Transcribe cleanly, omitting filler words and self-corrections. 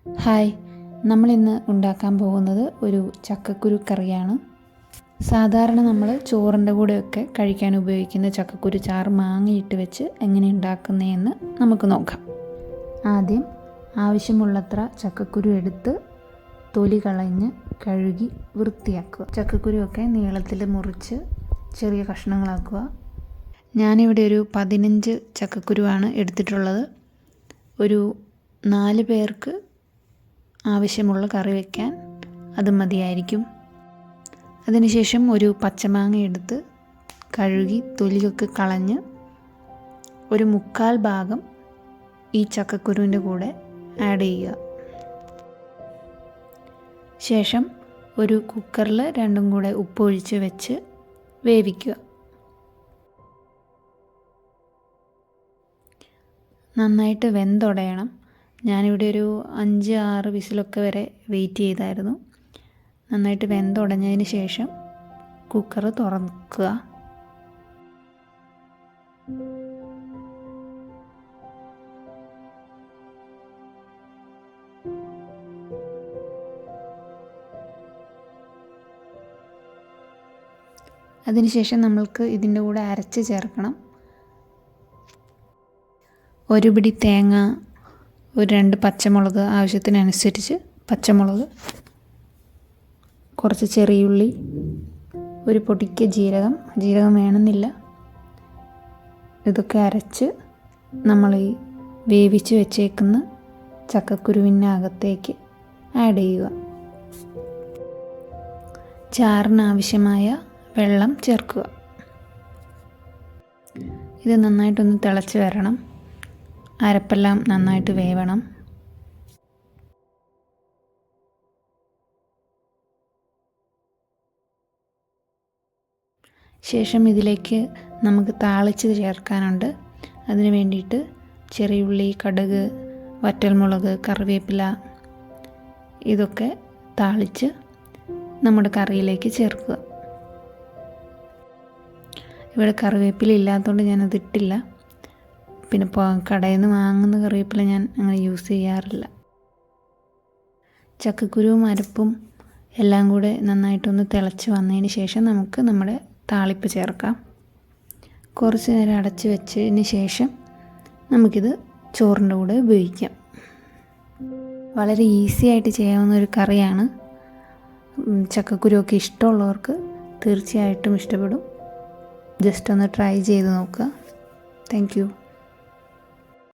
Hi, നമ്മളിന്ന് ഉണ്ടാക്കാൻ പോകുന്നത് ഒരു ചക്കക്കുരു കറിയാണ്. സാധാരണ നമ്മൾ ചോറിൻ്റെ കൂടെയൊക്കെ കഴിക്കാൻ ഉപയോഗിക്കുന്ന ചക്കക്കുരു ചാറ് മാങ്ങയിട്ട് വെച്ച് എങ്ങനെ ഉണ്ടാക്കുന്നതെന്ന് നമുക്ക് നോക്കാം. ആദ്യം ആവശ്യമുള്ളത്ര ചക്കക്കുരു എടുത്ത് തൊലി കളഞ്ഞ് കഴുകി വൃത്തിയാക്കുക. ചക്കക്കുരുവൊക്കെ നീളത്തിൽ മുറിച്ച് ചെറിയ കഷ്ണങ്ങളാക്കുക. ഞാനിവിടെ ഒരു 15 ചക്കക്കുരുവാണ് എടുത്തിട്ടുള്ളത്. ഒരു 4 പേർക്ക് ആവശ്യമുള്ള കറി വയ്ക്കാൻ അത് മതിയായിരിക്കും. അതിനുശേഷം ഒരു പച്ചമാങ്ങ എടുത്ത് കഴുകി തൊലിയൊക്കെ കളഞ്ഞ് ഒരു 1/4 ഭാഗം ഈ ചക്കക്കുരുവിൻ്റെ കൂടെ ആഡ് ചെയ്യുക. ശേഷം ഒരു കുക്കറിൽ രണ്ടും കൂടെ ഉപ്പൊഴിച്ച് വെച്ച് വേവിക്കുക. നന്നായിട്ട് വെന്തുടയണം. ഞാനിവിടെ ഒരു 5-6 വിസിലൊക്കെ വരെ വെയിറ്റ് ചെയ്തായിരുന്നു. നന്നായിട്ട് വെന്തുടഞ്ഞതിന് ശേഷം കുക്കർ തുറക്കുക. അതിനുശേഷം നമ്മൾക്ക് ഇതിൻ്റെ കൂടെ അരച്ച് ചേർക്കണം. ഒരു പിടി തേങ്ങ, ഒരു 2 പച്ചമുളക്, ആവശ്യത്തിനനുസരിച്ച് പച്ചമുളക്, കുറച്ച് ചെറിയുള്ളി, ഒരു പൊടിക്ക് ജീരകം വേണമെന്നില്ല. ഇതൊക്കെ അരച്ച് നമ്മൾ ഈ വേവിച്ച് വെച്ചേക്കുന്ന ചക്കക്കുരുവിനകത്തേക്ക് ആഡ് ചെയ്യുക. ചാറിനാവശ്യമായ വെള്ളം ചേർക്കുക. ഇത് നന്നായിട്ടൊന്ന് തിളച്ച് വരണം. അരപ്പെല്ലാം നന്നായിട്ട് വേവണം. ശേഷം ഇതിലേക്ക് നമുക്ക് താളിച്ച് ചേർക്കാനുണ്ട്. അതിന് വേണ്ടിയിട്ട് ചെറിയുള്ളി, കടുക്, വറ്റൽമുളക്, കറിവേപ്പില ഇതൊക്കെ താളിച്ച് നമ്മുടെ കറിയിലേക്ക് ചേർക്കുക. ഇവിടെ കറിവേപ്പില ഇല്ലാത്തതുകൊണ്ട് ഞാനത് ഇട്ടില്ല. പിന്നെ കടയിൽ നിന്ന് വാങ്ങുന്ന കറിവേപ്പില ഞാൻ അങ്ങനെ യൂസ് ചെയ്യാറില്ല. ചക്കക്കുരുവും അരപ്പും എല്ലാം കൂടെ നന്നായിട്ടൊന്ന് തിളച്ച് വന്നതിന് ശേഷം നമുക്ക് നമ്മുടെ താളിപ്പ് ചേർക്കാം. കുറച്ച് നേരം അടച്ച് വെച്ചതിന് ശേഷം നമുക്കിത് ചോറിൻ്റെ കൂടെ ഉപയോഗിക്കാം. വളരെ ഈസി ആയിട്ട് ചെയ്യാവുന്ന ഒരു കറിയാണ്. ചക്കക്കുരുവൊക്കെ ഇഷ്ടമുള്ളവർക്ക് തീർച്ചയായിട്ടും ഇഷ്ടപ്പെടും. ജസ്റ്റ് ഒന്ന് ട്രൈ ചെയ്ത് നോക്കുക. Thank you.